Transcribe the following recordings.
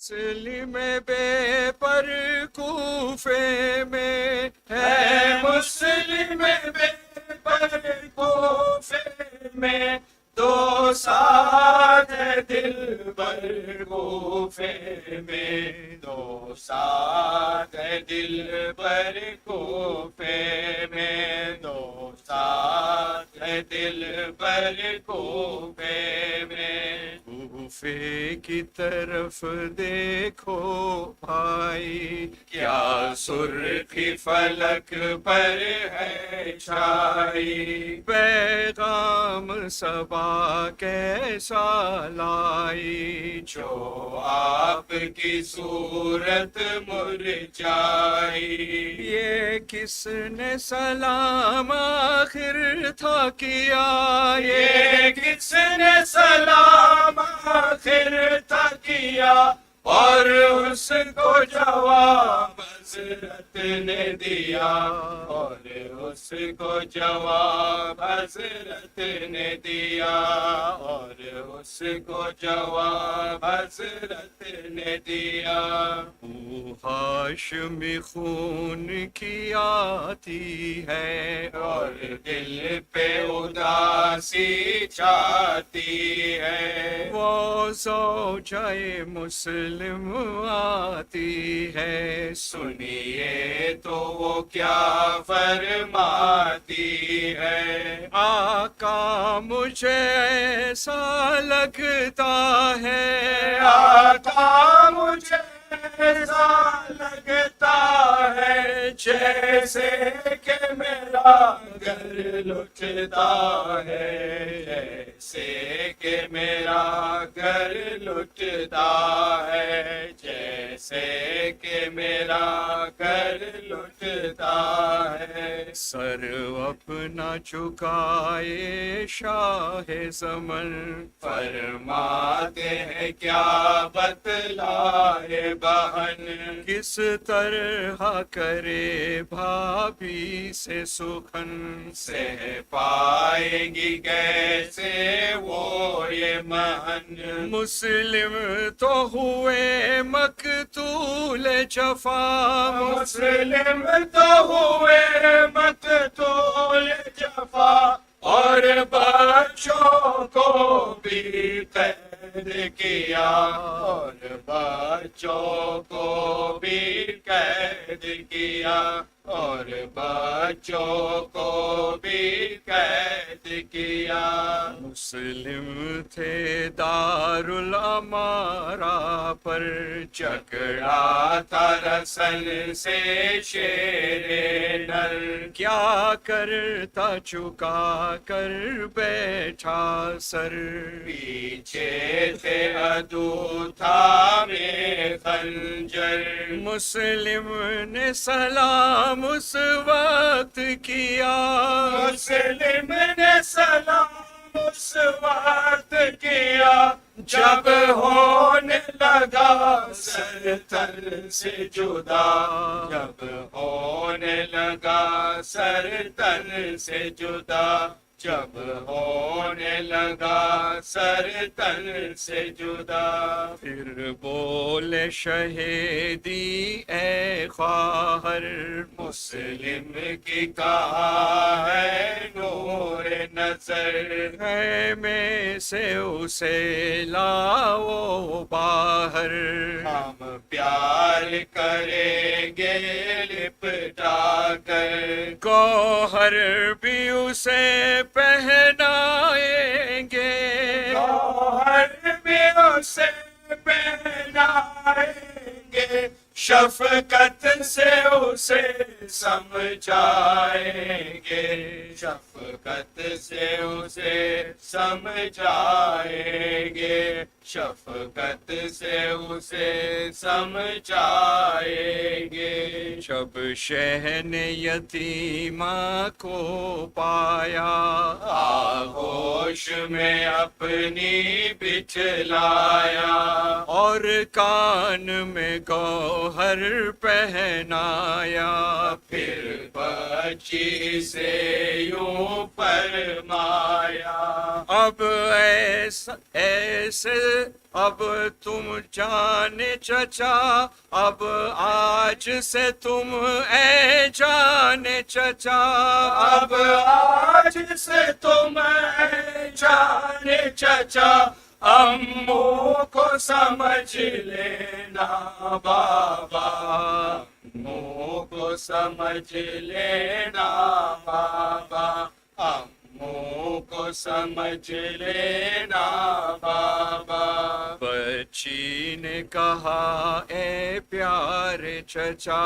مسلم بے پر کوفے میں ہے، مسلم بے پر کوفے میں دو ساتھ ہے دل بر کوفے میں، دو ساتھ ہے دل بر کوفے میں، دو ساتھ ہے دل بر کوفے میں۔ کوفے کی طرف دیکھو بھائی، کیا سرخی فلک پر ہے چھائی، پیغام صبا کیسا لائی، جو آپ کی صورت مرجائی۔ یہ کس نے سلام آخر تھا کیا، یہ کس نے سلام آخر تھا کیا، اور اس کو جواب حضرت نے دیا، اور اس کو جواب حضرت نے دیا، اور اس کو جواب حضرت نے دیا۔ ہاشمی خون کی آتی ہے، اور دل پہ اداسی چھاتی ہے، وہ زوجہ مسلم آتی ہے، سنیے تو وہ کیا فرماتی ہے۔ آقا مجھے ایسا لگتا ہے، آقا مجھے ایسا لگتا ہے، جیسے کہ میرا گھر لٹتا ہے، جیسے کہ میرا گھر لٹتا ہے، جیسے کہ میرا گھر لٹتا ہے۔ سر اپنا چکائے شاہ زمن، فرماتے ہیں کیا بتلائے بہن، کس طرح کرے بھابھی سے سخن، سہ پائے گی کیسے وہ یہ مہن۔ مسلم تو ہوئے مقتول جفا، مسلم تو ہوئے مقتول جفا، اور بچوں کو بھی قید کیا، اور بچوں کو بھی قید کیا، اور بچوں کو بھی قید کیا۔ مسلم تھے دار الامارہ پر، جھگڑا تھا رسل سے شیر نر، کیا کرتا چکا کر بیٹھا سر، پیچھے تھے عدو تھامے خنجر۔ مسلم نے سلام اس وقت کیا، مسلم نے سلام اس وقت کیا، جب ہونے لگا سر تن سے جدا، جب ہونے لگا سر تن سے جدا، جب ہونے لگا سر تن سے جدا۔ پھر بولے شہیدی اے خواہر، مسلم کی کہاں ہے نور نظر، ہے میں سے اسے لاؤ باہر، ہم پیار کریں گے لپٹا کر، گوہر بھی اسے پہنائیں گے، گوہر بھی اسے پہنائیں گے، شفقت سے اسے سمجھائیں گے، شفقت سے اسے سمجھائیں گے، شفقت سے اسے سمجھائیں گے۔ جب شہ نے یتیمہ کو پایا، آغوش میں اپنی بچھلایا، اور کان میں گوہر پہنایا، پھر بچی سے یوں فرمایا اب ایسے اب تم جانے چچا، اب آج سے تم اے جانے چچا، اب آج سے تم اے جانے چچا امو کو سمجھ لینا بابا، امو کو سمجھ لینا بابا، امو کو سمجھ لینا بابا۔ بچی نے کہا اے پیارے چچا،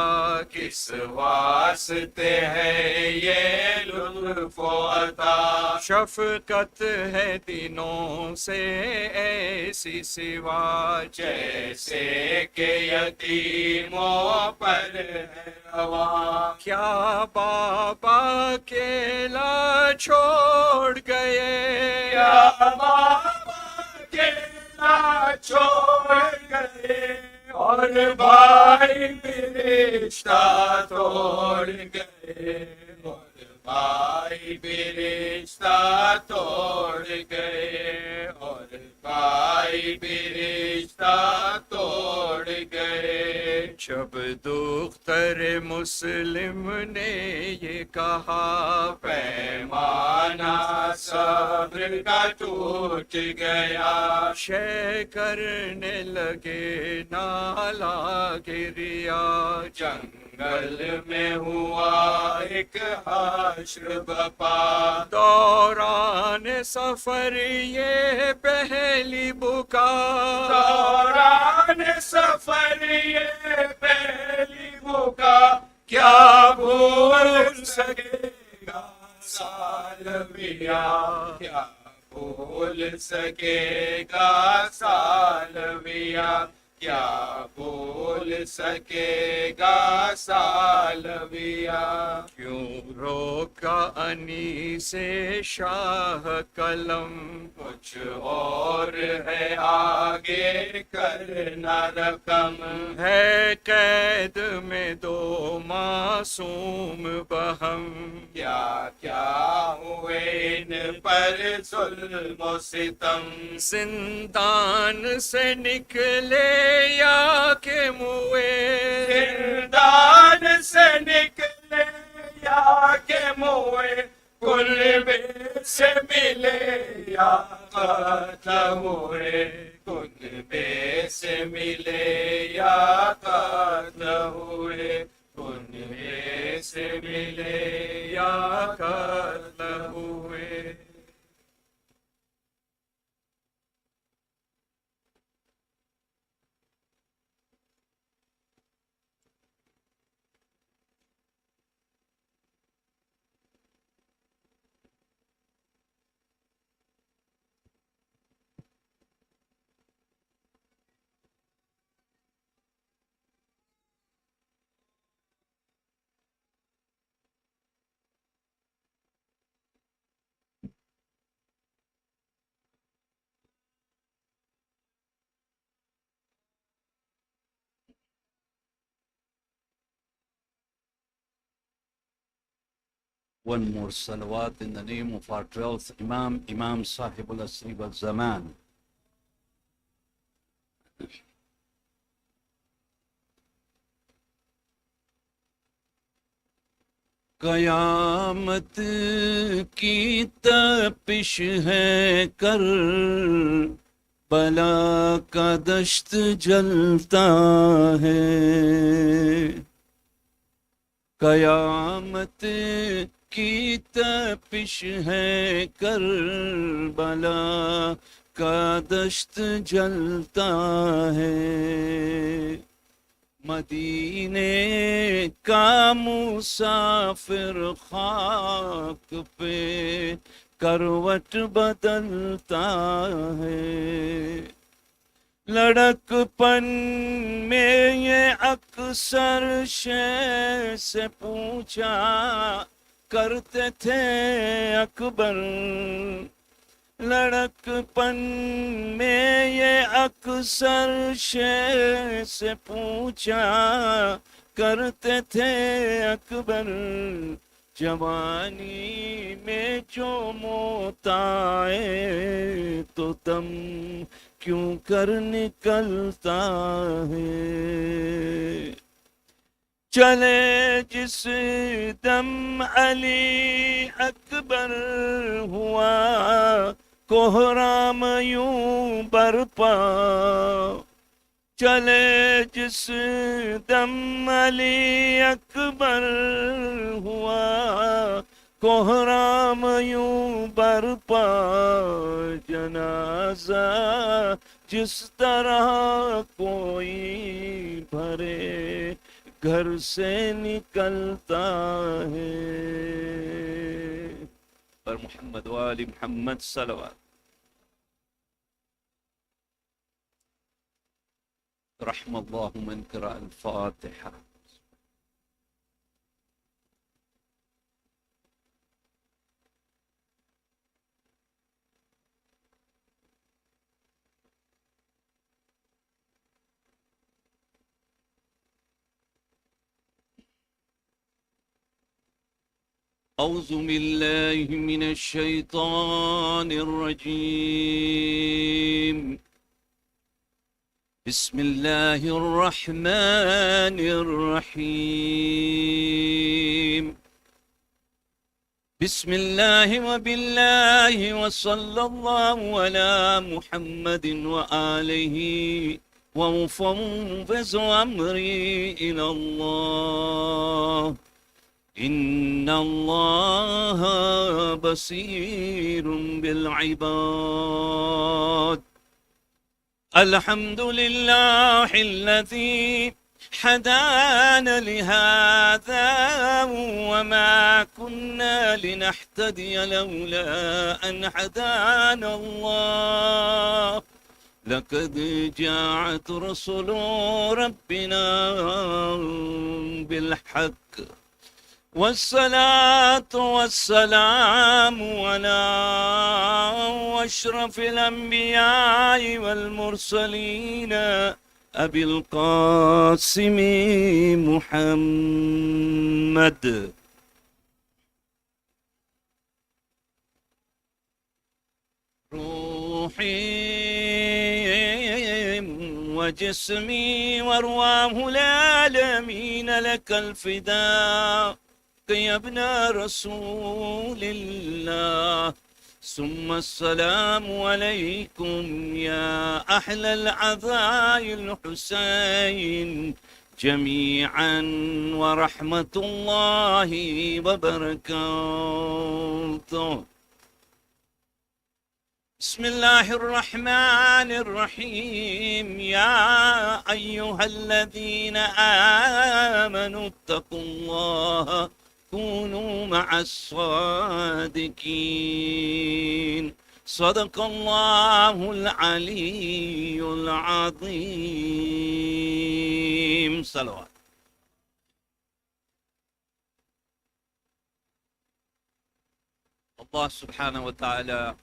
کس واسطے ہے یہ لطف و عطا، شفقت ہے دنوں سے ایسی سوا، جیسے کہ یتیموں پر ہے روا۔ کیا بابا اکیلا چھوڑ گئے، کیا بابا اکیلا چھوڑ گئے، اور بھائی بھی رشتہ توڑ گئے، اور بھائی بھی رشتہ توڑ گئے، اور بھائی بھی رشتہ توڑ گئے۔ جب دختر مسلم نے یہ کہا، پیمانہ صبر کا ٹوٹ گیا، شے کرنے لگے نالا گریا، جنگل میں ہوا ایک حشر بپا، دوران سفر یہ پہلی بکا، دوران سفر یہ پہلی بکا، کیا بھول سکے گا سالویا، کیا بھول سکے گا سالویا، کیا بھول سکے گا سالویا۔ کیوں روکا انی سے شاہ قلم، کچھ اور ہے آگے کرنا رقم، ہے قید میں دو معصوم بہم، کیا کیا ہوئے ان پر ظلم و ستم، زندان سے نکلے یا کہ موئے، زندان سے نکلے یا کہ موئے، کلبے سے ملے یا قتل ہوئے، کلبے سے ملے یا قتل ہوئے، کلبے سے ملے یا قتل ہوئے۔ One more salawat in the name of our 12th Imam, Imam Sahib al-Asri wal-Zaman. قیامت کی تپش ہے کر بلا کا دشت جلتا ہے، قیامت کی تپش ہے کربلا کا دشت جلتا ہے، مدینے کا مسافر خاک پہ کروٹ بدلتا ہے، لڑک پن میں یہ اکثر شے سے پوچھا کرتے تھے اکبر، لڑک پن میں یہ اکثر شے سے پوچھا करते थे अकबर जवानी में जो मौत आए तो दम क्यों कर निकलता है। चले जिस दम अली अकबर हुआ कोहराम यूं बरपा। चले जिस दम अली अकबर हुआ कोहराम यूं बरपा। जनाजा जिस तरह कोई भरे घर से निकलता है। पर मोहम्मद वाली मोहम्मद सलवात। रहमल्लाहु मन क़रा अल-फ़ातिहा। أعوذ بالله من الشيطان الرجيم. بسم الله الرحمن الرحيم. بسم الله وبالله وصلى الله على محمد وآله ومفوض أمري إلى الله. إن الله بصير بالعباد. الحمد لله الذي هدانا لهذا وما كنا لنهتدي لولا أن هدانا الله. لقد جاءت رسل ربنا بالحق والصلاة والسلام على أشرف الأنبياء والمرسلين أبي القاسم محمد. روحي وجسمي وارواح العالمين لك الفداء يا ابن رسول الله. ثم السلام عليكم يا أهل العزاء الحسين جميعا ورحمة الله وبركاته. بسم الله الرحمن الرحيم. يا أيها الذين آمنوا اتقوا الله كونوا مع الصادقين. صدق الله العلي العظيم. صلوات. Allah subhanahu wa ta'ala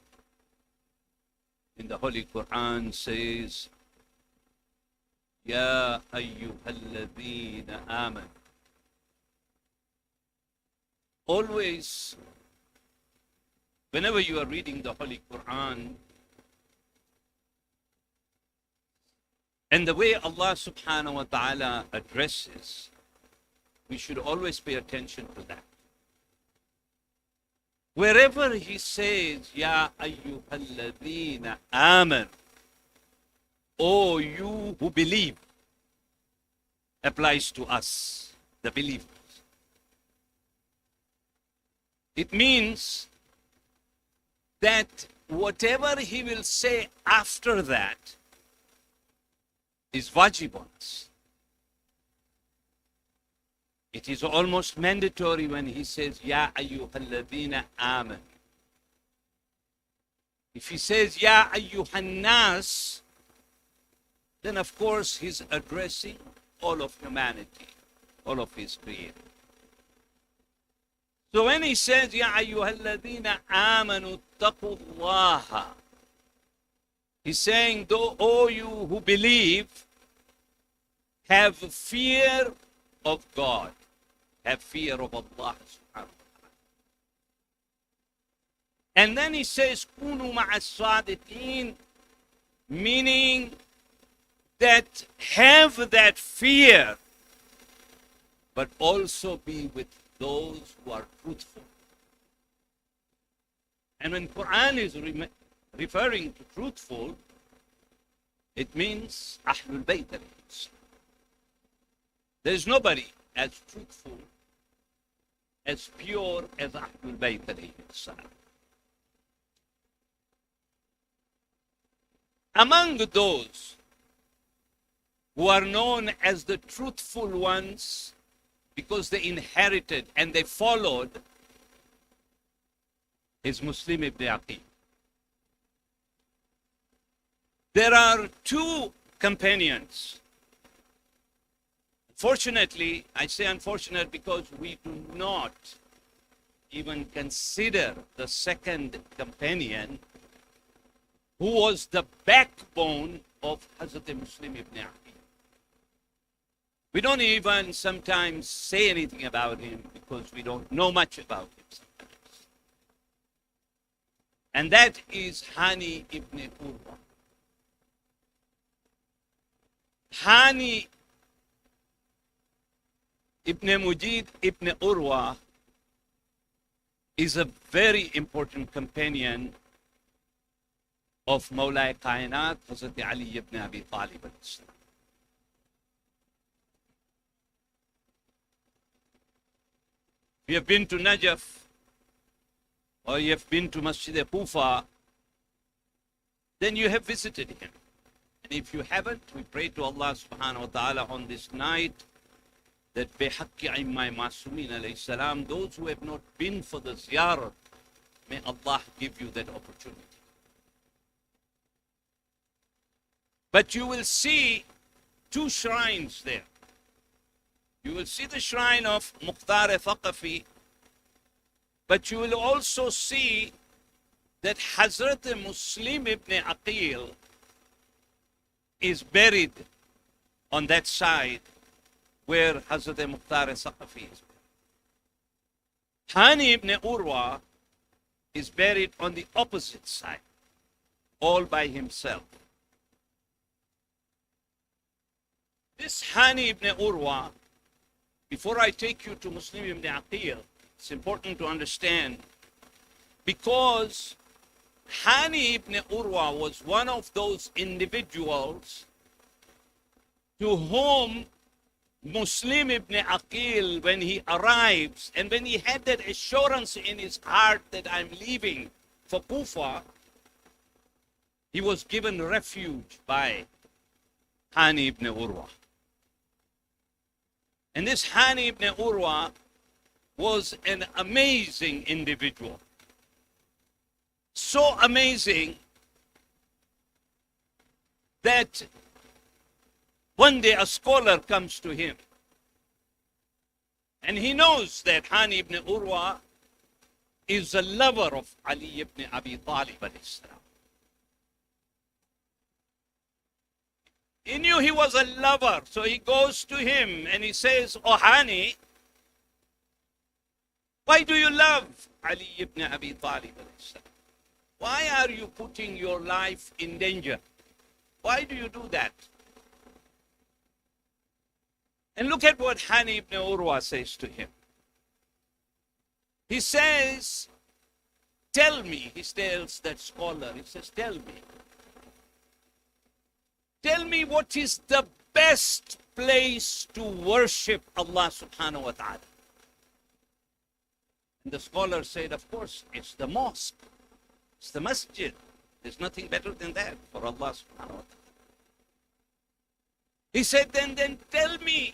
in the Holy Quran says, Ya ayyuhalladhina aman. Always, whenever you are reading the Holy Quran, and the way Allah subhanahu wa ta'ala addresses, we should always pay attention to that. Wherever he says, Ya ayyuhalladhina aman, oh you who believe, applies to us, the believers. It means that whatever he will say after that is wajib on us. It is almost mandatory when he says, Ya ayyuhalladhina aman. If he says, Ya ayyuhannas, then of course he's addressing all of humanity, all of his creation. So when he says, Ya ayyuhalladhina amanu taqullaha, he's saying, though all you who believe have fear of God. Have fear of Allah subhanahu wa ta'ala. And then he says, Kunu ma'as-sadiqeen, meaning that have that fear, but also be with those who are truthful. And when Quran is referring to truthful, it means Ahlul Bayt. There is nobody as truthful, as pure as Ahlul Bayt. Among those who are known as the truthful ones because they inherited and they followed is Muslim Ibn Aqeel. There are two companions. Fortunately, I say unfortunate because we do not even consider the second companion who was the backbone of Hazrat Muslim Ibn Aqeel. We don't even sometimes say anything about him because we don't know much about him sometimes. And that is Hani Ibn Urwa. Hani Ibn Mujid Ibn Urwa is a very important companion of Mawla Kainat, Hazrat Ali ibn Abi Talib al-Islam. If you have been to Najaf or you have been to Masjid Kufa, then you have visited him. And if you haven't, we pray to Allah subhanahu wa ta'ala on this night that bihaqqi a'immai masumin alayhi salam, those who have not been for the ziyarat, may Allah give you that opportunity. But you will see two shrines there. You will see the shrine of Mukhtar Thaqafi, but you will also see that Hazrat Muslim Ibn Aqeel is buried on that side where Hazrat Mukhtar Thaqafi is buried. Hani Ibn Urwa is buried on the opposite side, all by himself. This Hani Ibn Urwa, before I take you to Muslim Ibn Aqeel, it's important to understand, because Hani Ibn Urwa was one of those individuals to whom Muslim Ibn Aqeel, when he arrives and when he had that assurance in his heart that I'm leaving for Kufa, he was given refuge by Hani Ibn Urwa. And this Hani Ibn Urwa was an amazing individual. So amazing that one day a scholar comes to him and he knows that Hani Ibn Urwa is a lover of Ali ibn Abi Talib alayhi salam. He knew he was a lover, so he goes to him and he says, "Oh Hani, why do you love Ali ibn Abi Talib alayhi salam? Why are you putting your life in danger? Why do you do that?" And look at what Hani ibn Urwa says to him. He says, "Tell me," he tells that scholar, he says, Tell me what is the best place to worship Allah subhanahu wa ta'ala." And the scholar said, "Of course, it's the mosque. It's the masjid. There's nothing better than that for Allah subhanahu wa ta'ala." He said, then tell me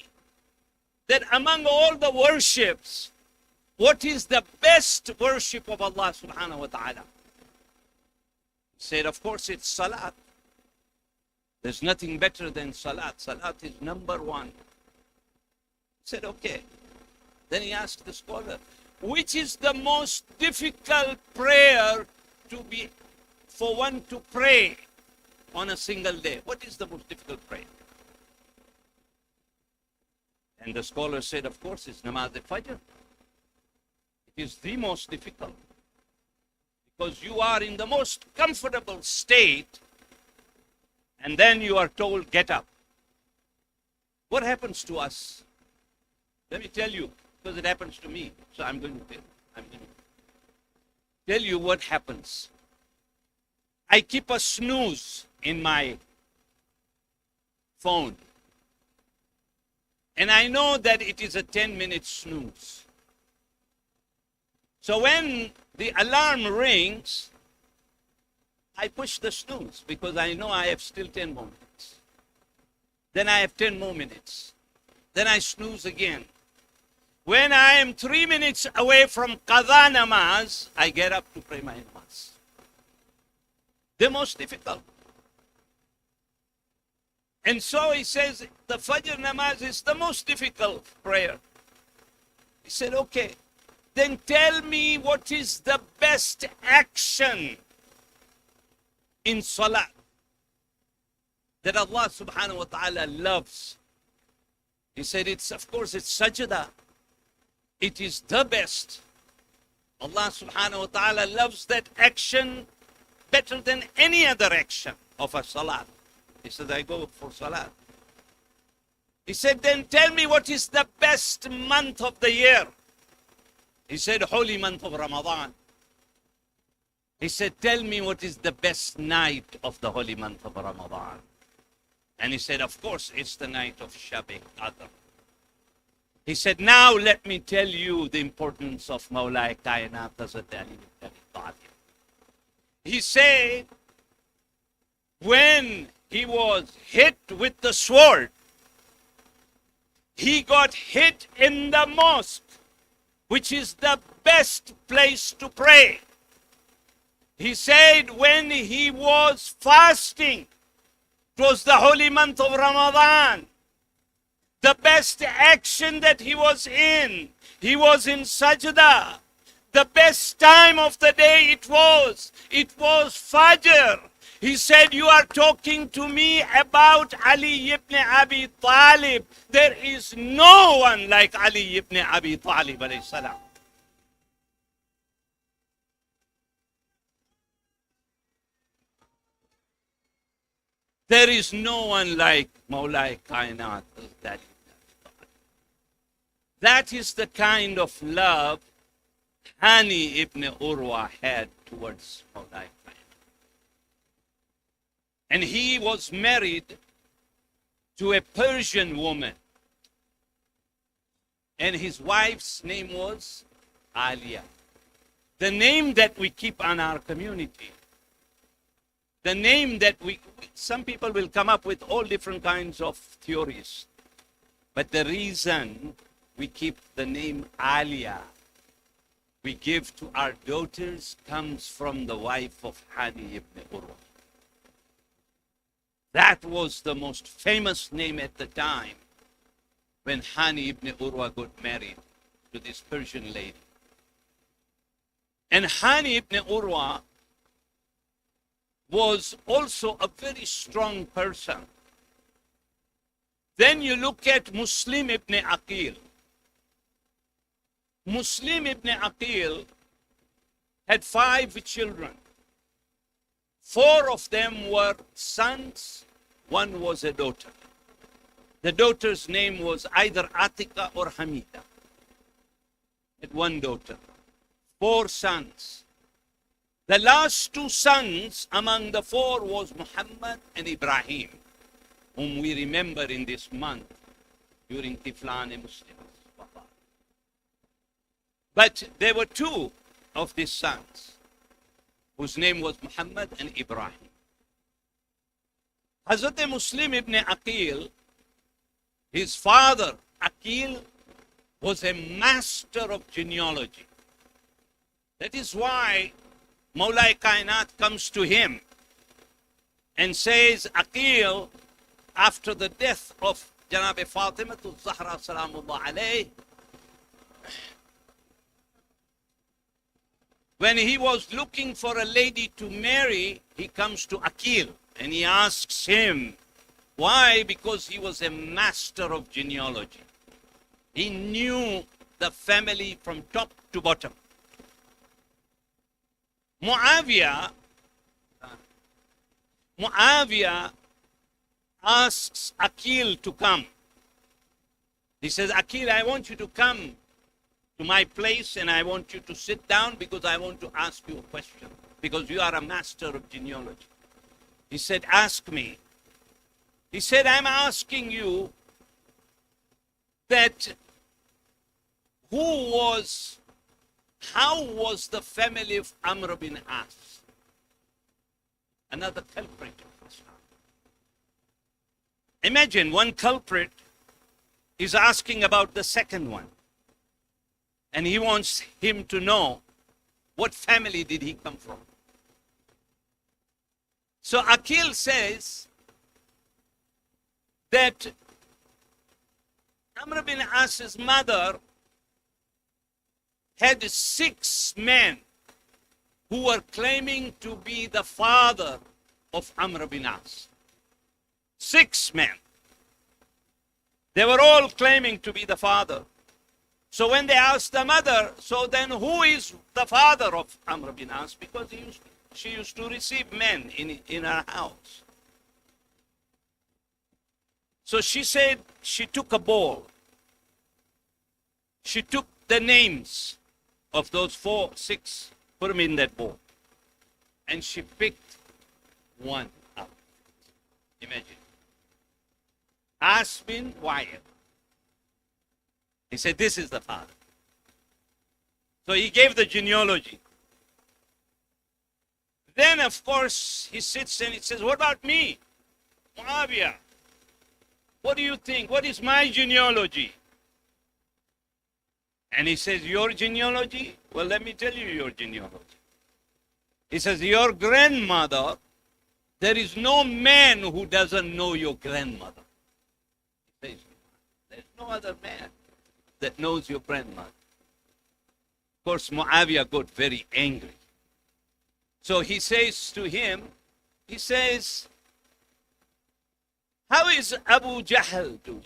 that among all the worships, what is the best worship of Allah subhanahu wa ta'ala? He said, "Of course, it's salat. There's nothing better than salat. Salat is number one." He said, "Okay." Then he asked the scholar, "Which is the most difficult prayer for one to pray on a single day? What is the most difficult prayer?" And the scholar said, of course, it's namaz al-fajr. It is the most difficult. Because you are in the most comfortable state, and then you are told, get up. What happens to us? Let me tell you, because it happens to me. So I'm going to tell you what happens. I keep a snooze in my phone. And I know that it is a 10-minute snooze. So when the alarm rings, I push the snooze because I know I have still 10 more minutes. Then I have 10 more minutes. Then I snooze again. When I am 3 minutes away from qadha namaz, I get up to pray my namaz. The most difficult. And so he says, the Fajr namaz is the most difficult prayer. He said, okay, then tell me what is the best action in salah that Allah subhanahu wa ta'ala loves. He said, of course, it's sajda. It is the best. Allah subhanahu wa ta'ala loves that action better than any other action of a salah. He said, I go for salah. He said, then tell me what is the best month of the year. He said, holy month of Ramadan. He said, tell me what is the best night of the holy month of Ramadan. And he said, of course, it's the night of Shab-e-Qadr. He said, now let me tell you the importance of Mawla Kainat Hazrat Ali ibn Abi Talib. He said, when he was hit with the sword, he got hit in the mosque, which is the best place to pray. He said when he was fasting, it was the holy month of Ramadan, the best action that he was in sajda. The best time of the day it was Fajr. He said, you are talking to me about Ali ibn Abi Talib. There is no one like Ali ibn Abi Talib alayhi salam. There is no one like Mawla Kainat. That is the kind of love Hani ibn Urwa had towards Mawla Kainat. And he was married to a Persian woman. And his wife's name was Alia. The name that we keep on our community. The name that some people will come up with all different kinds of theories. But the reason we keep the name Alia, we give to our daughters, comes from the wife of Hani ibn Urwa. That was the most famous name at the time when Hani ibn Urwa got married to this Persian lady. And Hani ibn Urwa was also a very strong person. Then you look at Muslim ibn Aqeel. Muslim ibn Aqeel had 5 children. 4 of them were sons, 1 was a daughter. The daughter's name was either Atika or Hamida. Had 1 daughter. 4 sons. The last 2 sons among the 4 was Muhammad and Ibrahim, whom we remember in this month during Tiflan-e Muslims. But there were 2 of these sons, whose name was Muhammad and Ibrahim. Hazrat Muslim ibn Aqeel, his father Aqeel, was a master of genealogy. That is why Mawla Kainat comes to him and says, Aqeel, after the death of Janab Fatima Zahra Salamullah alayh, when he was looking for a lady to marry, he comes to Aqeel and he asks him, why? Because he was a master of genealogy. He knew the family from top to bottom. Muawiyah asks Aqeel to come. He says, Aqeel, I want you to come to my place and I want you to sit down because I want to ask you a question, because you are a master of genealogy. He said, ask me. He said, I'm asking you that how was the family of Amr bin As? Another culprit of Islam. Imagine one culprit is asking about the second one. And he wants him to know what family did he come from. So Aqeel says that Amr bin As's mother had 6 men who were claiming to be the father of Amr bin As. 6 men. They were all claiming to be the father. So when they asked the mother, so then who is the father of Amr bin As? Because she used to receive men in her house. So she said, she took a bowl. She took the names of those 6, put them in that bowl. And she picked one out. Imagine. As bin Wa'il. He said, this is the father. So he gave the genealogy. Then, of course, he sits and he says, what about me? Muawiyah, what do you think? What is my genealogy? And he says, your genealogy? Well, let me tell you your genealogy. He says, your grandmother, there is no man who doesn't know your grandmother. He says, there's no other man that knows your grandmother. Of course, Muawiyah got very angry. So he says to him, he says, how is Abu Jahl doing?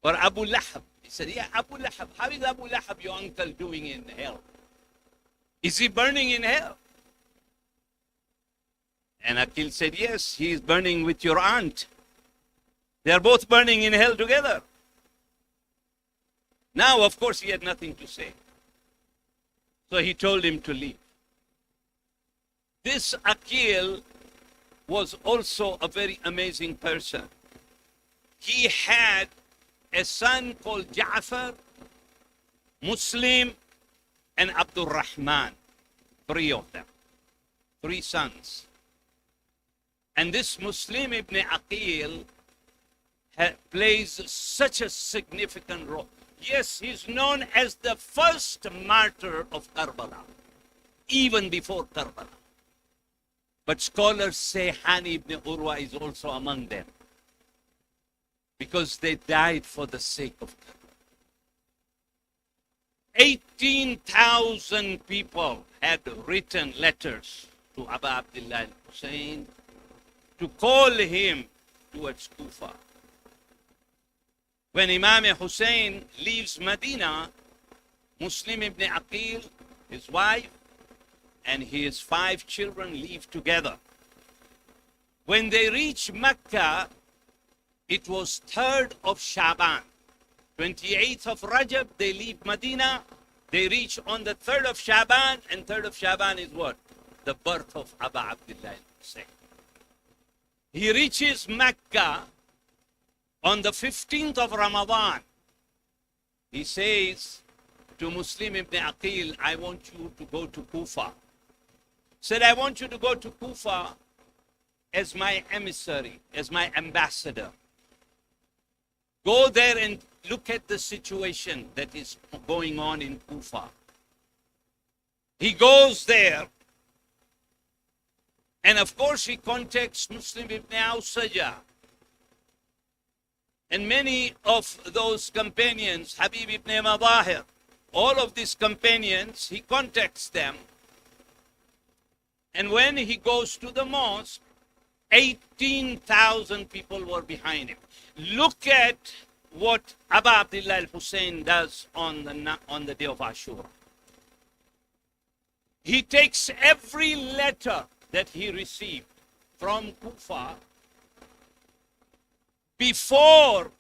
Or Abu Lahab? He said, yeah, Abu Lahab. How is Abu Lahab, your uncle, doing in hell? Is he burning in hell? And Aqeel said, yes, he is burning with your aunt. They are both burning in hell together. Now, of course, he had nothing to say. So he told him to leave. This Aqeel was also a very amazing person. He had a son called Ja'far, Muslim, and Abdul Rahman. 3 of them. 3 sons. And this Muslim Ibn Aqeel plays such a significant role. Yes, he's known as the first martyr of Karbala, even before Karbala. But scholars say Hani ibn Urwa is also among them, because they died for the sake of Karbala. 18,000 people had written letters to Abu Abdullah Hussain to call him towards Kufa. When Imam Hussain leaves Medina, Muslim Ibn Aqeel, his wife, and his 5 children leave together. When they reach Mecca, it was 3rd of Shaban. 28th of Rajab, they leave Medina. They reach on the 3rd of Shaban, and 3rd of Shaban is what? The birth of Abu Abdullah Hussain. He reaches Mecca on the 15th of Ramadan. He says to Muslim Ibn Aqeel, I want you to go to Kufa. Said, I want you to go to Kufa as my emissary, as my ambassador. Go there and look at the situation that is going on in Kufa. He goes there, and of course he contacts Muslim Ibn Awsaja. And many of those companions, Habib ibn Madahir, all of these companions, he contacts them. And when he goes to the mosque, 18,000 people were behind him. Look at what Abu Abdullah al-Hussain does on the day of Ashura. He takes every letter that he received from Kufa before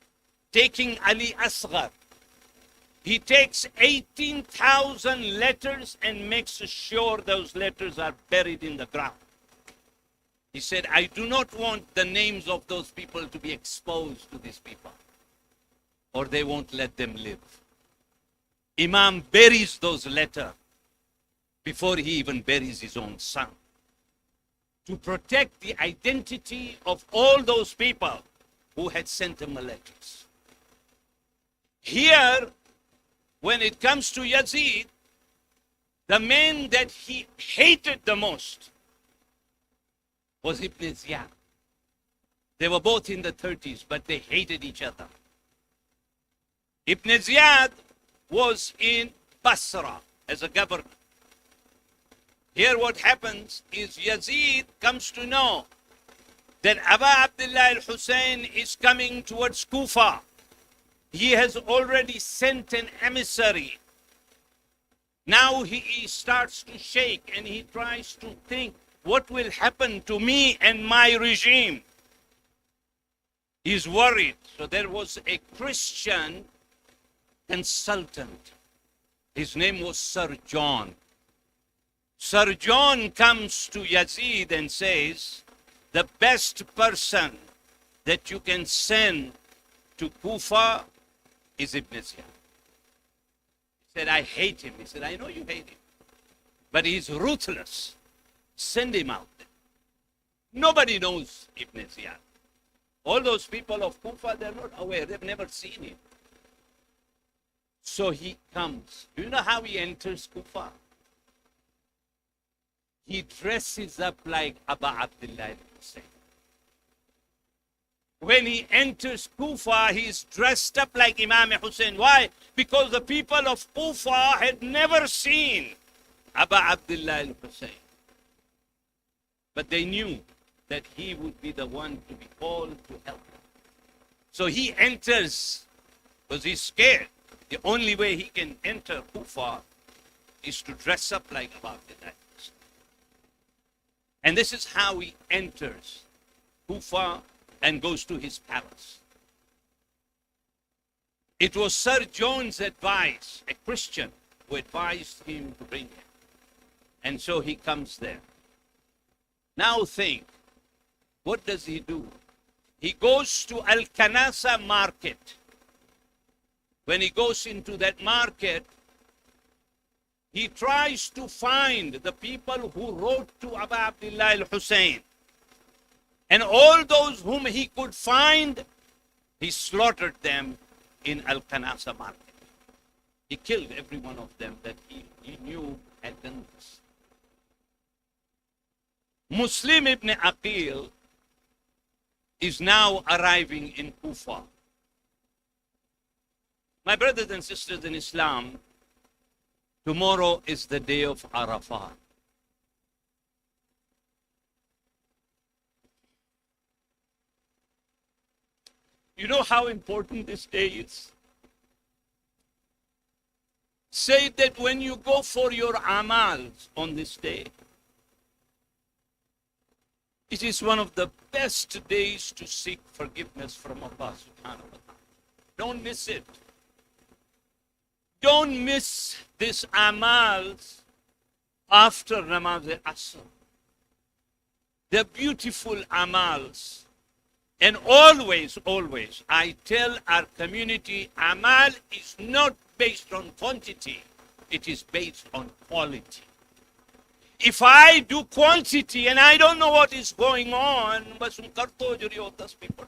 taking Ali Asghar. He takes 18,000 letters and makes sure those letters are buried in the ground. He said, I do not want the names of those people to be exposed to these people, or they won't let them live. Imam buries those letters before he even buries his own son, to protect the identity of all those people who had sent him the letters. Here, when it comes to Yazid, the man that he hated the most was Ibn Ziyad. They were both in the 30s, but they hated each other. Ibn Ziyad was in Basra as a governor. Here what happens is Yazid comes to know that Abu Abdullah al-Hussain is coming towards Kufa. He has already sent an emissary. Now he starts to shake and he tries to think, what will happen to me and my regime? He's worried. So there was a Christian consultant. His name was Sir John. Sir John comes to Yazid and says, the best person that you can send to Kufa is Ibn Ziyad. He said, I hate him. He said, I know you hate him, but he's ruthless. Send him out. Nobody knows Ibn Ziyad. All those people of Kufa, they're not aware. They've never seen him. So he comes. Do you know how he enters Kufa? He dresses up like Abu Abdullah al-Hussain. When he enters Kufa, he's dressed up like Imam Hussain. Why? Because the people of Kufa had never seen Abu Abdullah al-Hussain. But they knew that he would be the one to be called to help them. So he enters because he's scared. The only way he can enter Kufa is to dress up like Abu Abdullah. And this is how he enters Kufa and goes to his palace. It was Sir John's advice, a Christian, who advised him to bring him. And so he comes there. Now think, what does he do? He goes to Al-Kanasa market. When he goes into that market, he tries to find the people who wrote to Abu Abdullah al-Hussain. And all those whom he could find, he slaughtered them in Al-Kanasa market. He killed every one of them that he knew had done this. Muslim Ibn Aqeel is now arriving in Kufa. My brothers and sisters in Islam, tomorrow is the day of Arafat. You know how important this day is? Say that when you go for your amals on this day, it is one of the best days to seek forgiveness from Allah subhanahu wa ta'ala. Don't miss it. Don't miss this amals after Namaz al-Asr. They're beautiful amals. And always, always, I tell our community, amal is not based on quantity. It is based on quality. If I do quantity and I don't know what is going on, बस उन कर तो जो रियो 10 people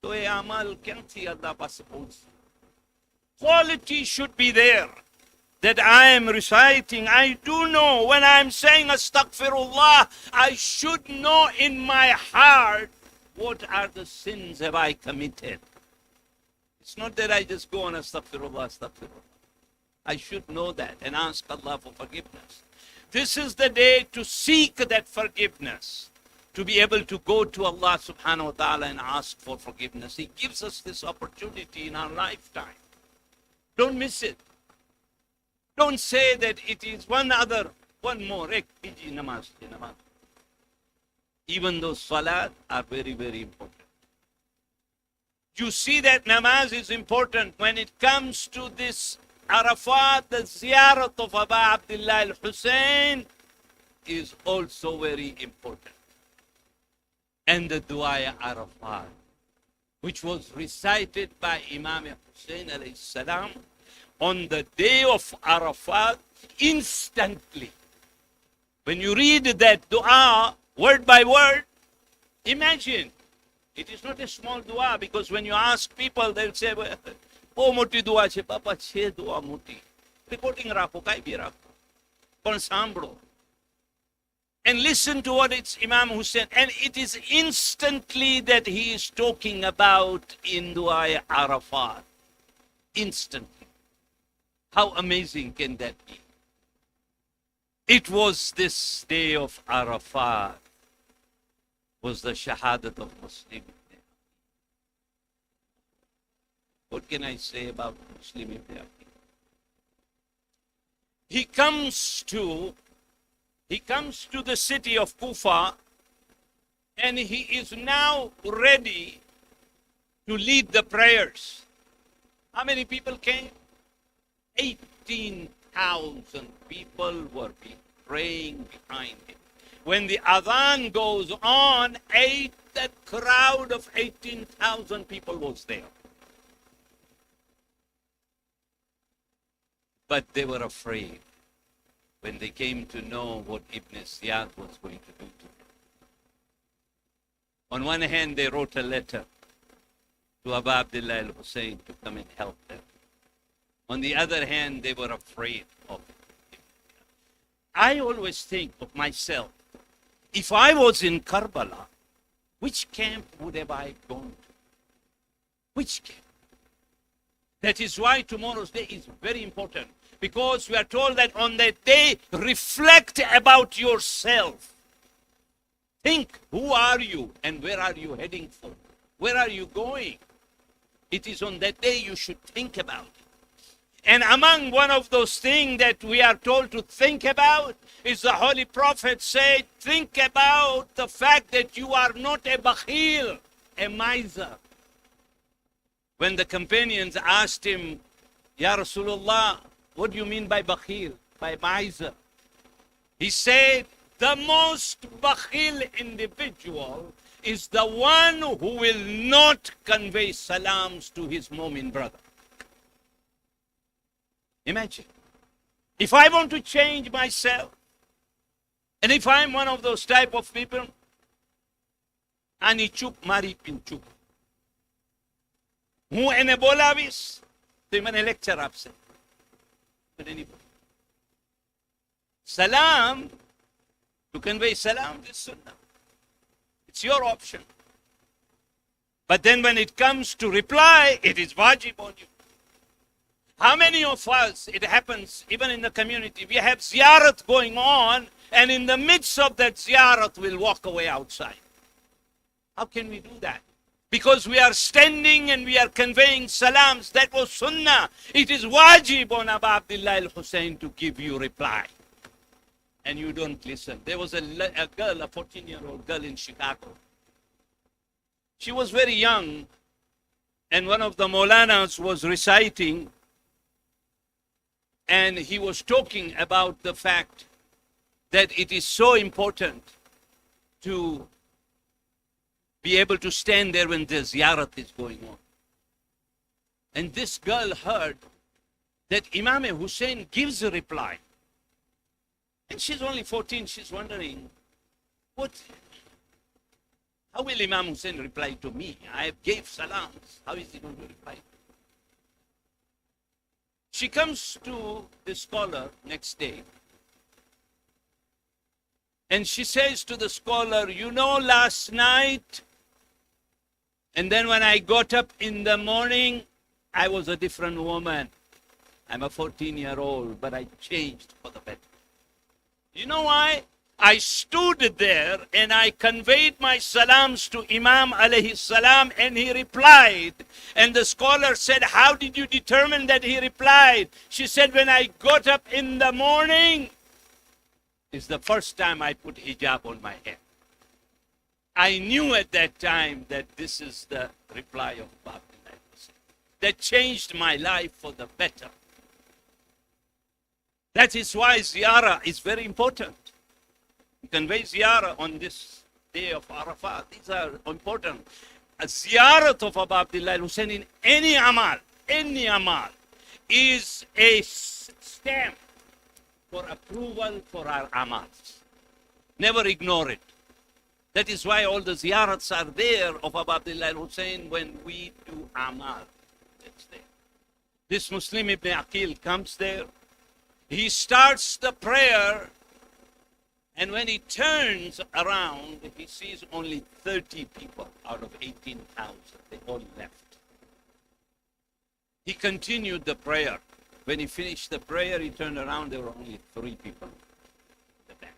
तो ये अमल क्या थी अल्लाह पास पहुँच. Quality should be there. That I am reciting, I do know when I am saying astaghfirullah, I should know in my heart what are the sins have I committed. It's not that I just go on astaghfirullah, astaghfirullah. I should know that and ask Allah for forgiveness. This is the day to seek that forgiveness. to be able to go to Allah subhanahu wa ta'ala and ask for forgiveness. He gives us this opportunity in our lifetime. Don't miss it. Don't say that it is one more. Namaz. Even those salat are very, very important. You see that namaz is important when it comes to this Arafat, the ziyarat of Abu Abdullah al-Hussain is also very important. And the dua Arafat, which was recited by Imam Hussain alayhi salam on the day of Arafat instantly. When you read that dua word by word, imagine, it is not a small dua, because when you ask people, they'll say, oh, moti dua che, papa, che dua moti. Recording rakho, kai bhi rakho. Kon sambro. And listen to what it's Imam Hussain. And it is instantly that he is talking about in dua Arafat. Instantly. How amazing can that be? It was this day of Arafat, was the Shahadat of Muslim. What can I say about Muslim Ibn Aqeel? He comes to the city of Kufa, and he is now ready to lead the prayers. How many people came? 18,000 people were praying behind him. When the adhan goes on, that crowd of 18,000 people was there. But they were afraid when they came to know what Ibn Ziyad was going to do to them. On one hand, they wrote a letter to Abu Abdullah al-Hussain to come and help them. On the other hand, they were afraid of him. I always think of myself, if I was in Karbala, which camp would have I gone to? Which camp? That is why tomorrow's day is very important, because we are told that on that day, reflect about yourself. Think, who are you and where are you heading for? Where are you going? It is on that day you should think about it. And among one of those things that we are told to think about is the Holy Prophet said, think about the fact that you are not a bakhil, a miser. When the companions asked him, Ya Rasulullah, what do you mean by bakhil, by miser? He said, the most bakhil individual is the one who will not convey salams to his mu'min brother. Imagine, if I want to change myself, and if I'm one of those type of people, ani chup mari pin chup. Who ene bola bis, to imane lecture aapse. But anybody. Salam, to convey salam, this sunnah. It's your option. But then when it comes to reply, it is wajib on you. How many of us, it happens even in the community, we have ziyarat going on, and in the midst of that ziyarat, we'll walk away outside. How can we do that? Because we are standing and we are conveying salams. That was sunnah. It is wajib on Abu Abdullah al-Hussain to give you reply. And you don't listen. There was a girl, a 14-year-old girl in Chicago. She was very young, and one of the Maulanas was reciting, and he was talking about the fact that it is so important to be able to stand there when the ziyarat is going on. And this girl heard that Imam Hussain gives a reply. And she's only 14, she's wondering, how will Imam Hussain reply to me? I gave salams. How is he going to reply? She comes to the scholar next day, and she says to the scholar, you know, last night, and then when I got up in the morning, I was a different woman. I'm a 14-year-old, but I changed for the better. You know why? I stood there and I conveyed my salams to Imam alayhi salam, and he replied. And the scholar said, how did you determine that he replied? She said, when I got up in the morning, it's the first time I put hijab on my head. I knew at that time that this is the reply of Abdullah Hussain. That changed my life for the better. That is why ziyarah is very important. Convey ziyarah on this day of Arafat. These are important. A ziyarat of Abu Abdullah Hussain in any amal is a stamp for approval for our amals. Never ignore it. That is why all the ziyarats are there of Abu Abdullah Hussain when we do amal. That's there. This Muslim Ibn Aqeel comes there. He starts the prayer. And when he turns around, he sees only 30 people out of 18,000. They all left. He continued the prayer. When he finished the prayer, he turned around, there were only 3 people at the back.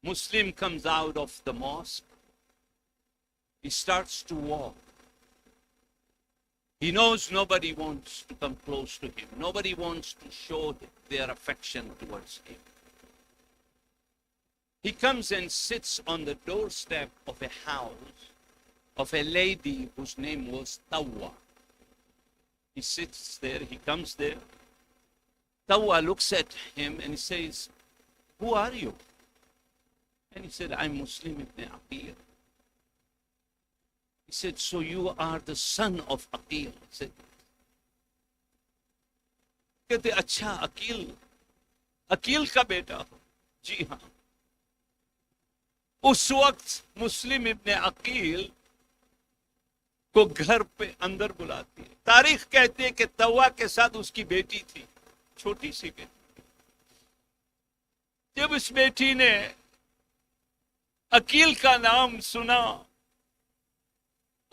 Muslim comes out of the mosque. He starts to walk. He knows nobody wants to come close to him. Nobody wants to show their affection towards him. He comes and sits on the doorstep of a house of a lady whose name was Tawwa. He sits there, he comes there. Tawwa looks at him and he says, who are you? And he said, I'm Muslim Ibn Aqeel. He said, so you are the son of Aqeel? He said, kehte, acha, Aqeel ka beta ho? Ji haan. اس وقت مسلم ابن عقیل کو گھر پہ اندر بلاتی ہے. تاریخ کہتی ہے کہ توا کے ساتھ اس کی بیٹی تھی, چھوٹی سی بیٹی. جب اس بیٹی نے عقیل کا نام سنا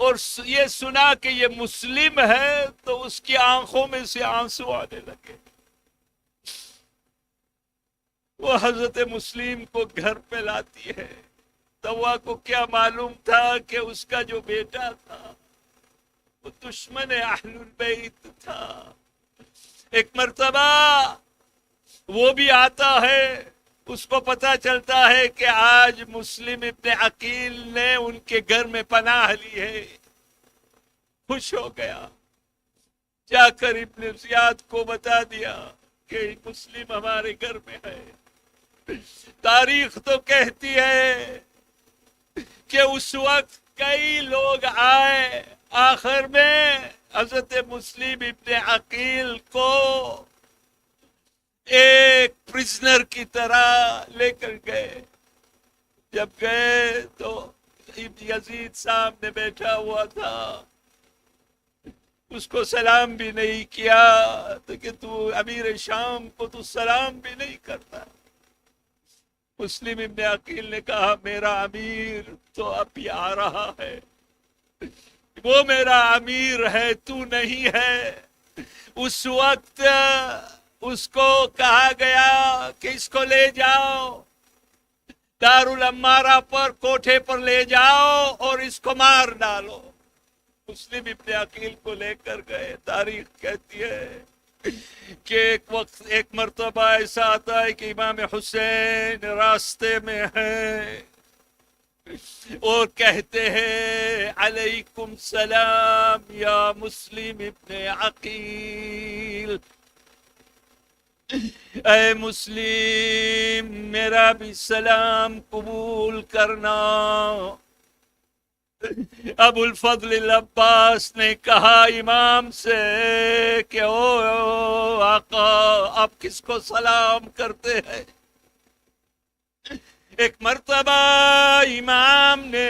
اور یہ سنا کہ یہ مسلم ہے, تو اس کی آنکھوں میں سے آنسو آنے لگے. وہ حضرت مسلم کو گھر پہ لاتی ہے. توا کو کیا معلوم تھا کہ اس کا جو بیٹا تھا وہ دشمن اہل البیت تھا. ایک مرتبہ وہ بھی آتا ہے, اس کو پتا چلتا ہے کہ آج مسلم ابن عقیل نے ان کے گھر میں پناہ لی ہے. خوش ہو گیا, جا کر ابن زیاد کو بتا دیا کہ مسلم ہمارے گھر میں ہے. تاریخ تو کہتی ہے کہ اس وقت کئی لوگ آئے, آخر میں حضرت مسلم ابن عقیل کو ایک پرزنر کی طرح لے کر گئے. جب گئے تو ابن یزید سامنے بیٹھا ہوا تھا, اس کو سلام بھی نہیں کیا. تو کہ تو امیر شام کو تو سلام بھی نہیں کرتا. مسلم ابن عقیل نے کہا, میرا امیر تو اب بھی آ رہا ہے, وہ میرا امیر ہے, تو نہیں ہے. اس وقت اس کو کہا گیا کہ اس کو لے جاؤ, دارالعمارہ پر, کوٹھے پر لے جاؤ اور اس کو مار ڈالو. مسلم ابن عقیل کو لے کر گئے. تاریخ کہتی ہے کہ ایک مرتبہ ایسا آتا ہے کہ امام حسین راستے میں ہیں اور کہتے ہیں, علیکم سلام یا مسلم ابن عقیل. اے مسلم, میرا بھی سلام قبول کرنا. ابو الفضل العباس نے کہا امام سے کہ او آقا, آپ کس کو سلام کرتے ہیں؟ ایک مرتبہ امام نے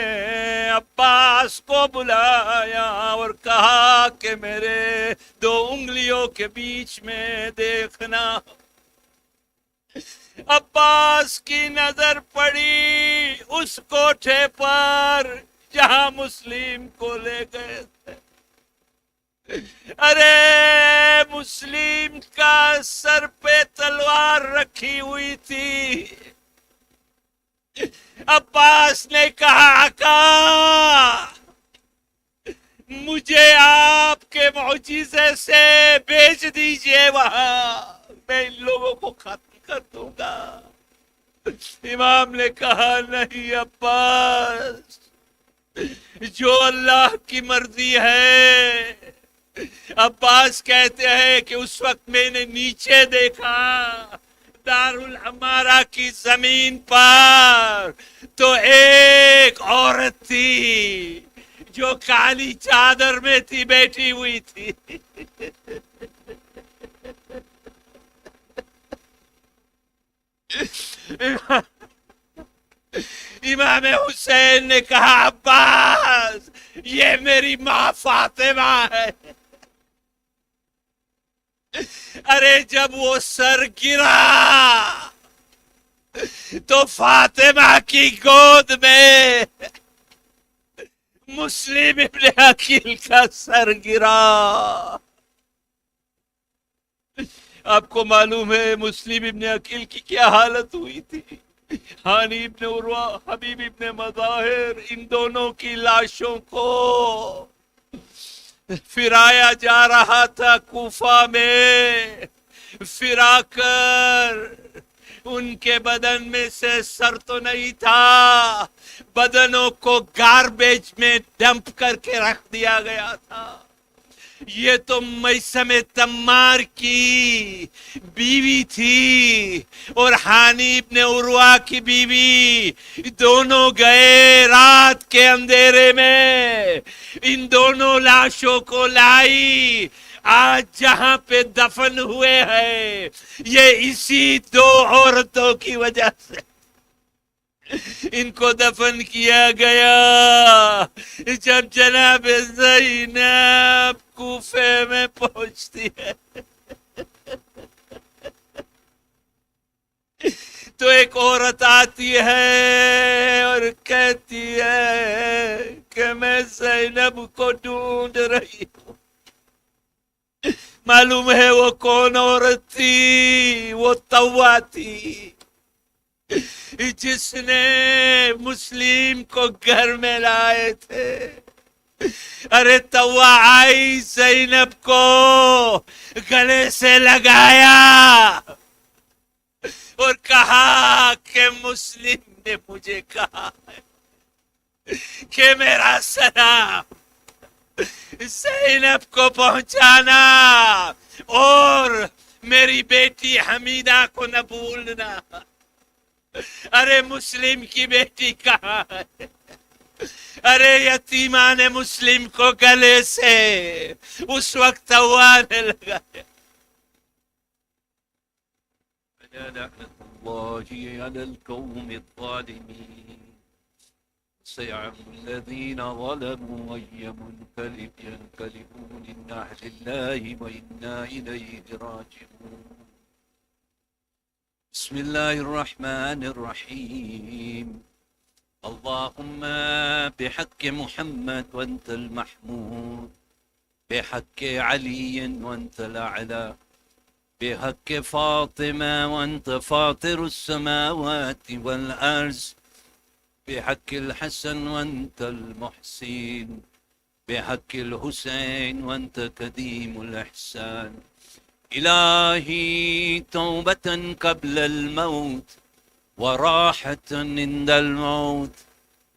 عباس کو بلایا اور کہا کہ میرے 2 انگلیوں کے بیچ میں دیکھنا. عباس کی نظر پڑی اس کوٹھے پر جہاں مسلم کو لے گئے تھے. ارے مسلم کا سر پہ تلوار رکھی ہوئی تھی, عباس نے کہا آقا مجھے آپ کے معجزے سے بیچ دیجئے وہاں، میں ان لوگوں کو ختم کر دوں گا۔ امام نے کہا نہیں عباس، جو اللہ کی مرضی ہے۔ عباس کہتے ہیں کہ اس وقت میں نے نیچے دیکھا دار العمارہ کی زمین پر تو ایک عورت تھی جو کالی چادر میں تھی، بیٹھی ہوئی تھی۔ امام حسین نے کہا عباس یہ میری ماں فاطمہ ہے۔ ارے جب وہ سر گرا تو فاطمہ کی گود میں مسلم ابن عقیل کا سر گرا۔ آپ کو معلوم ہے مسلم ابن عقیل کی کیا حالت ہوئی تھی؟ ہانی ابن عروہ، حبیب ابن مظاہر، ان دونوں کی لاشوں کو پھرایا جا رہا تھا کوفہ میں، پھرا کر ان کے بدن میں سے سر تو نہیں تھا، بدنوں کو گاربیج میں ڈمپ کر کے رکھ دیا گیا تھا۔ یہ تو میثم تمار کی بیوی تھی اور ہانی ابن عروہ کی بیوی، دونوں گئے رات کے اندھیرے میں، ان دونوں لاشوں کو لائی۔ آج جہاں پہ دفن ہوئے ہیں یہ اسی دو عورتوں کی وجہ سے ان کو دفن کیا گیا۔ جب جناب زینب کوفے میں پہنچتی ہے تو ایک عورت آتی ہے اور کہتی ہے کہ میں زینب کو ڈھونڈ رہی ہوں۔ معلوم ہے وہ کون عورت تھی؟ وہ توا تھی جس نے مسلم کو گھر میں لائے تھے۔ ارے توا آئی، زینب کو گلے سے لگایا اور کہا کہ مسلم نے مجھے کہا کہ میرا سلام زینب کو پہنچانا اور میری بیٹی حمیدہ کو نہ بھولنا۔ ارے مسلم کی بیٹی کہاں ہے؟ ارے یتیمان مسلم کو گلے سے اس وقت توانے لگایا۔ لعنة الله على القوم الظالمين سيعلم الذين ظلموا أي منقلب ينقلبون إنا لله وإنا إليه راجعون بسم الله الرحمن الرحيم اللهم بحق محمد وأنت المحمود، بحق علي وأنت الأعلى، بحق فاطمة وأنت فاطر السماوات والأرض، بحق الحسن وأنت المحسن، بحق الحسين وأنت قديم الإحسان. إلهي توبة قبل الموت وراحة عند الموت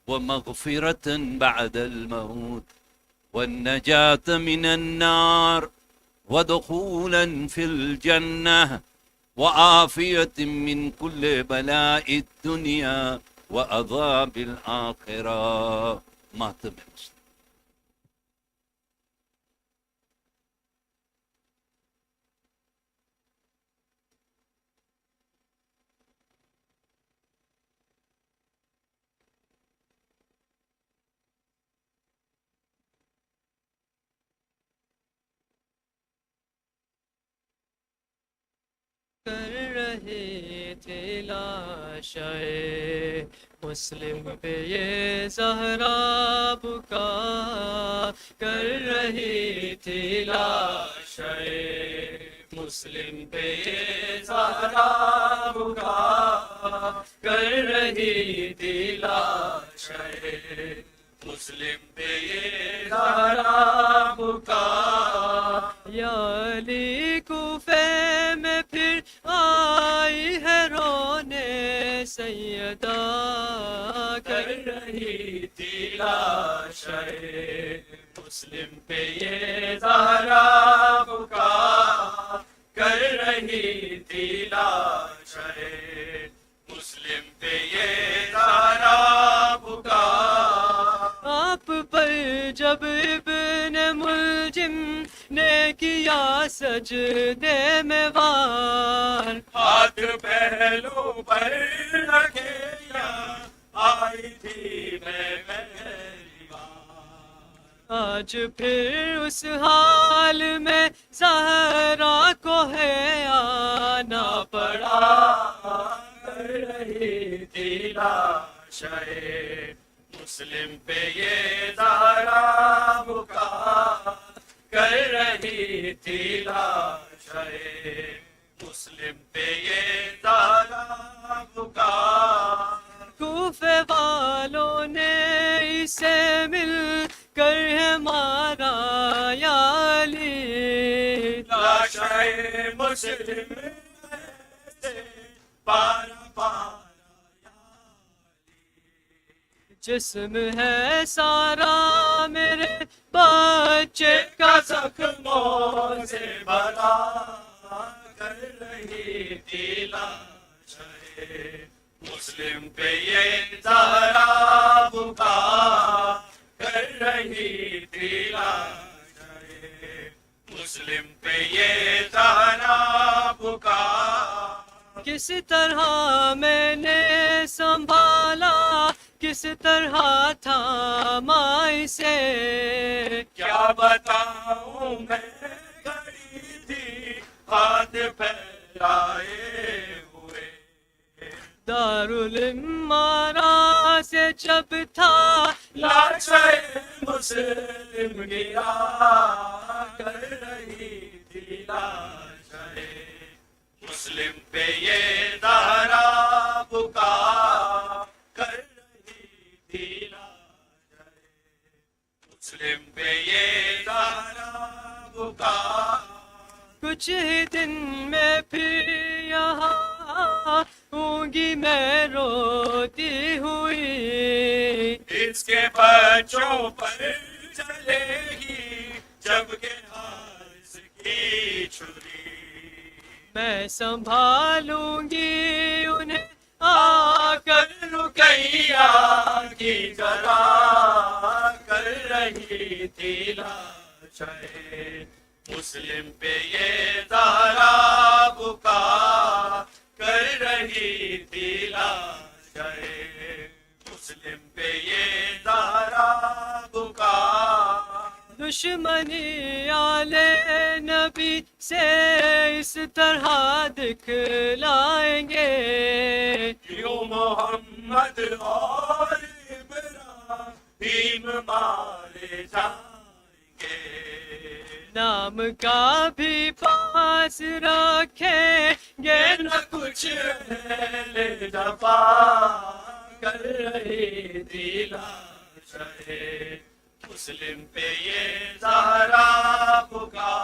ومغفرة بعد الموت والنجاة من النار ودخولا في الجنة وعافية من كل بلاء الدنيا وعذاب الآخرة. ماتم مسلم. کر رہے تھے لاشائے مسلم پہ یہ زہرا بکا، کر رہی تھی لاشائے مسلم پہ یہ زہرا بکا کر رہی تھی لاشیں، مسلم پہ یہ زہرا بکا. یا علی کوفے میں پھر آئی ہے رونے سیدہ کر رہی تھی لاشیں، مسلم پہ یہ زہرا بکا کر رہی تھی لاشیں، مسلم پہ یہ زہرا بکا. آپ پر جب ابن ملجم نے کیا سجدے میں وار، ہاتھ پہلو پر رکھے یا آئی تھی میں پہلی بار. آج پھر اس حال میں زہرا کو ہے آنا پڑا کر رہی تھی لاشیں، مسلم پہ یہ زہرا بکا کر رہی تھی لاشیں، مسلم پہ یہ زہرا بکا. کوفے والوں نے اسے مل کر ہے مارا یا علی، لاشیں مسلم سے پارا پارا جسم ہے سارا میرے بچے کا زخموں سے بھرا کر رہی تھی لاشیں، مسلم پہ یہ زہرا بکا کر رہی تھی لاشیں، مسلم پہ یہ زہرا بکا. کس طرح میں نے سنبھالا، کس طرح تھا مائی سے، کیا بتاؤں میں کھڑی تھی ہاتھ پھیلائے ہوئے، دارالمارا سے جب تھا لاشیں مسلم گرا کر رہی تھی لاشیں، مسلم پہ یہ زہرا بکا کر رہی تھی لاشیں، مسلم پہ یہ زہرا بکا. کچھ ہی دن میں پھر یہاں ہوں گی میں روتی ہوئی، اس کے بچوں پر چلے گی جب کہ حارث کی چھری، میں سنبھالوں گی انہیں آ کر رکیا کی جگہ کر رہی تھی لاشیں، مسلم پہ یہ زہرا بکا کر رہی تھی لاشیں، مسلم پہ یہ زہرا بکا. دشمنی آلے نبی سے اس طرح دکھلائیں گے، یوں محمد اور ابراہیم مارے جائیں گے، نام کا بھی پاس رکھیں گے نہ کچھ اہل جفا کر رہی تھی لاشیں، مسلم پہ یہ زہرا بکا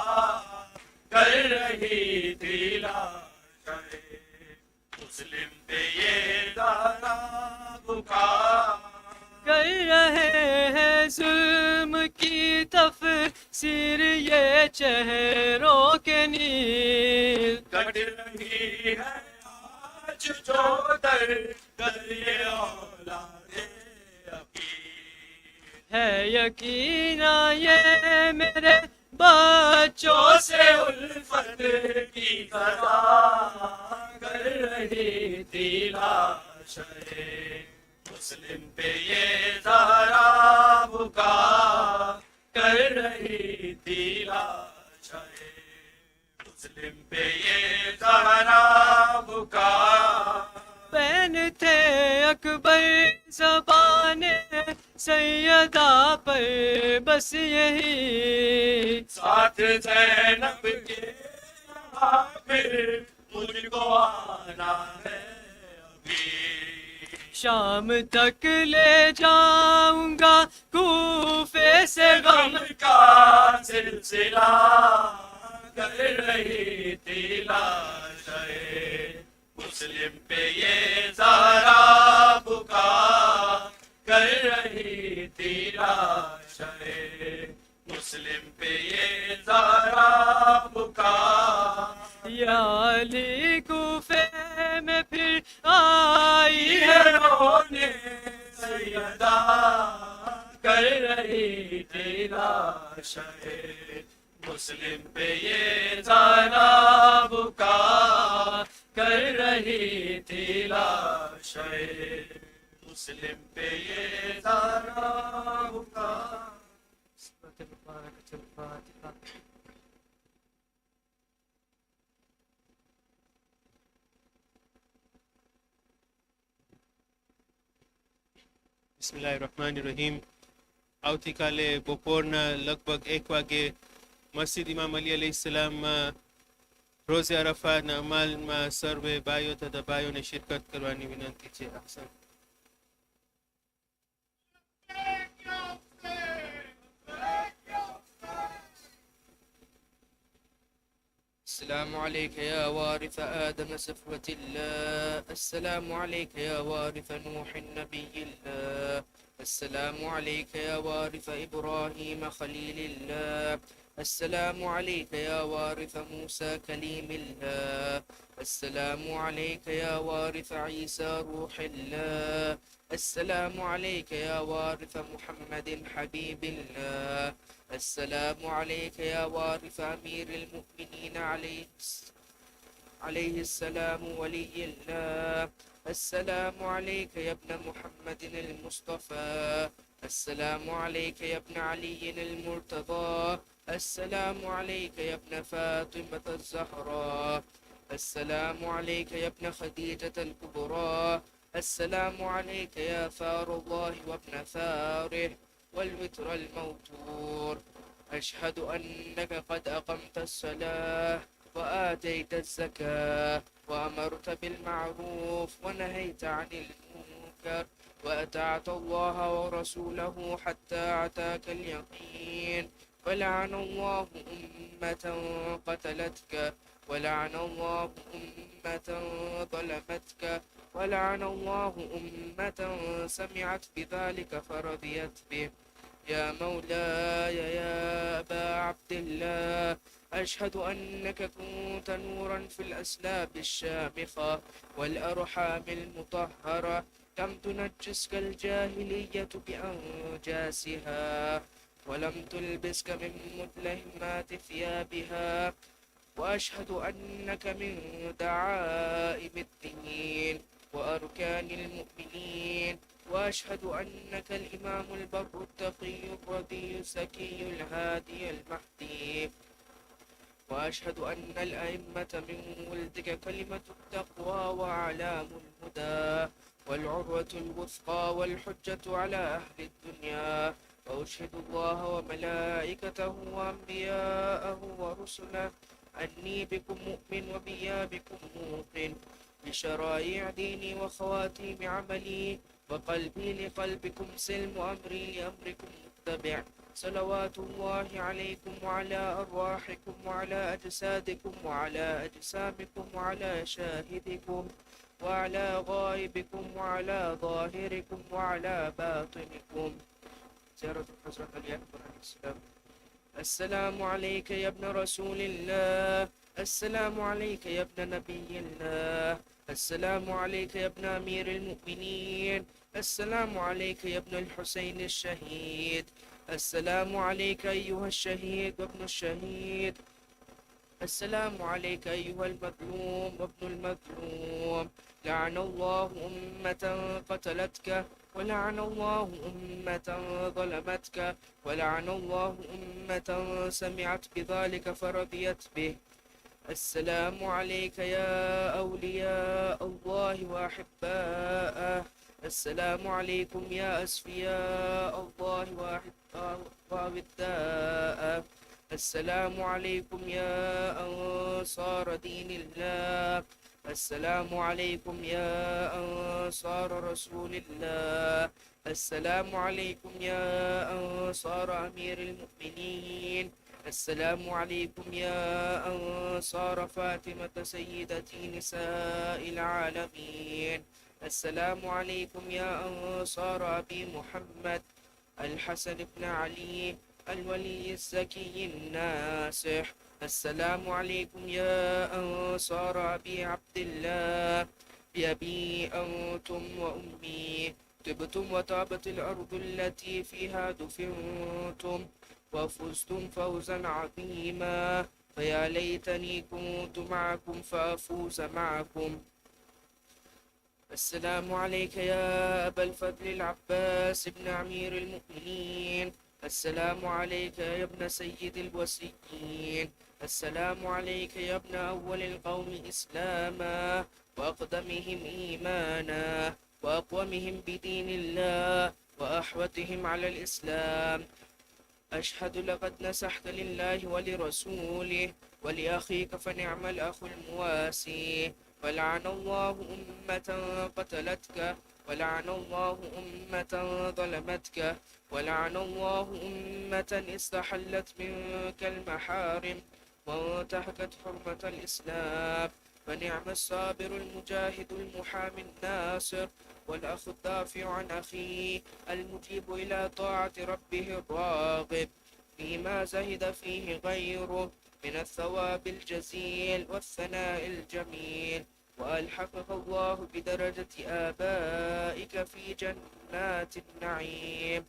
کر رہی تھی لاشیں، مسلم پہ یہ زہرا بکا. کر رہے ہیں ظلم کی تفسیر یہ چہروں کے نیل، کٹ رہی ہے آج جو در در یہ اولاد عقیل، ہے یقین یہ میرے بچوں سے الفت کی طرح کر رہی تھی لاشیں، مسلم پہ یہ زہرا بکا کر رہی تھی لاشیں، مسلم پہ یہ زہرا بکا. پین تھے اکبر زبان سیدہ پر بس یہی، ساتھ زینب کے फिर मुझको आना है अभी। शाम तक ले जाऊंगा कूफे से गम गम का सिलसिला कर रही थी लाशें, मुस्लिम पे ये ज़ारा पुकार कर रही थी लाशें, मुस्लिम पे ये ज़ारा पुकार। या अली कूफे में फिर आई है रोने सैयदा कर रही थी लाशें, मुस्लिम पे ये ज़ारा पुकार कर रही थी लाशें, मुस्लिम पे ये ज़ारा पुकार। બિસ્મિલ્લાહિર્રહમાનિર્રહીમ. આવતીકાલે બપોરના લગભગ 1 વાગે મસ્જિદ ઇમામ અલી અલૈહિસ્સલામમાં રોઝે અરફાના અમાલમાં સર્વે ભાઈઓ તથા ભાઈઓને શિરકત કરવાની વિનંતી છે. આપ السلام عليك يا وارث آدم صفوة الله، السلام عليك يا وارث نوح نبي الله، السلام عليك يا وارث إبراهيم خليل الله، السلام عليك يا وارث موسى كليم الله، السلام عليك يا وارث عيسى روح الله، السلام عليك يا وارث محمد حبيب الله، السلام عليك يا وارث أمير المؤمنين عليه السلام ولي الله، السلام عليك يا ابن محمد المصطفى، السلام عليك يا ابن علي المرتضى، السلام عليك يا ابن فاطمة الزهراء، السلام عليك يا ابن خديجة الكبرى، السلام عليك يا ثار الله وابن ثاره والوتر الموتور، أشهد أنك قد أقمت الصلاة وآتيت الزكاة وأمرت بالمعروف ونهيت عن المنكر وأطعت الله ورسوله حتى أتاك اليقين، ولعن الله أمة قتلتك، ولعن الله أمة ظلمتك، ولعن الله أمة سمعت بذلك فرضيت به. يا مولاي يا أبا عبد الله، أشهد أنك كنت نورا في الأسلاب الشامخة والأرحام المطهرة، لم تنجسك الجاهلية بأنجاسها ولم تلبسك من مدلهمات ثيابها، وأشهد أنك من دعائم الدين وأركان المؤمنين، وأشهد أنك الإمام البر التقي الرضي الزكي الهادي المهدي، وأشهد أن الأئمة من ولدك كلمة التقوى وأعلام الهدى والعروة الوثقى والحجة على أهل الدنيا، وأشهد الله وملائكته وأنبياءه ورسله أني بكم مؤمن وبيا بكم موقن، بشرائع ديني وخواتيم عملي، وقلبي لقلبكم سلم وأمري لأمركم متبع، صلوات الله عليكم وعلى أرواحكم وعلى أجسادكم وعلى أجسامكم وعلى شاهدكم وعلى غائبكم وعلى ظاهركم وعلى باطنكم. زيارة حضرة الأكبر عليه السلام. السلام عليك يا ابن رسول الله، السلام عليك يا ابن نبي الله، السلام عليك يا ابن أمير المؤمنين، السلام عليك يا ابن الحسين الشهيد، السلام عليك أيها الشهيد وابن الشهيد، السلام عليك أيها المظلوم وابن المظلوم، لعن الله أمة قتلتك، ولعن الله أمة ظلمتك، ولعن الله أمة سمعت بذلك فرضيت به. السلام عليك يا أولياء الله وأحباءه، السلام عليكم يا أسفياء الله وأوداءه، السلام عليكم يا أنصار دين الله. السلام عليكم يا أنصار رسول الله. السلام عليكم يا أنصار أمير المؤمنين. السلام عليكم يا أنصار فاطمة سيدة نساء العالمين. السلام عليكم يا أنصار أبي محمد الحسن بن علي الولي الزكي الناصح. السلام عليكم يا أنصار أبي عبد الله. بأبي أنتم وأمي طبتم وطابت الأرض التي فيها دفنتم وفزتم فوزا عظيما. فيا ليتني كنت معكم فأفوز معكم. السلام عليك يا أبا الفضل العباس بن أمير المؤمنين. السلام عليك يا ابن سيد الوسيين. السلام عليك يا ابن أول القوم إسلاما وأقدمهم إيمانا وأقومهم بدين الله وأحوتهم على الإسلام. أشهد لقد نصحت لله ولرسوله ولأخيك فنعم الأخ المواسي. ولعن الله أمة قتلتك ولعن الله أمة ظلمتك ولعن الله أمة استحلت منك المحارم وانتهكت حرمة الإسلام. فنعم الصابر المجاهد المحامي الناصر والأخ الدافع عن أخيه المجيب إلى طاعة ربه الراغب فيما زهد فيه غيره من الثواب الجزيل والثناء الجميل. وألحقك الله بدرجة آبائك في جنات النعيم.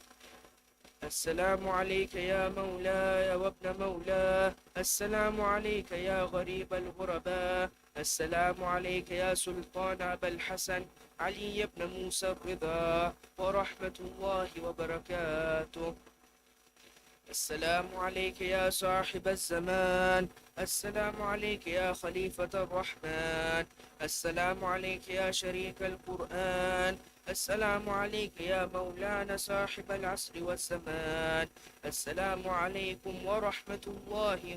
السلام عليك يا مولاي وابن مولاه. السلام عليك يا غريب الغرباء. السلام عليك يا سلطان أبا الحسن علي بن موسى الرضا ورحمة الله وبركاته. السلام عليك يا صاحب الزمان. السلام عليك يا خليفة الرحمن. السلام عليك يا شريك القرآن. السلام عليك يا مولانا صاحب العصر والزمان. السلام عليكم ورحمة الله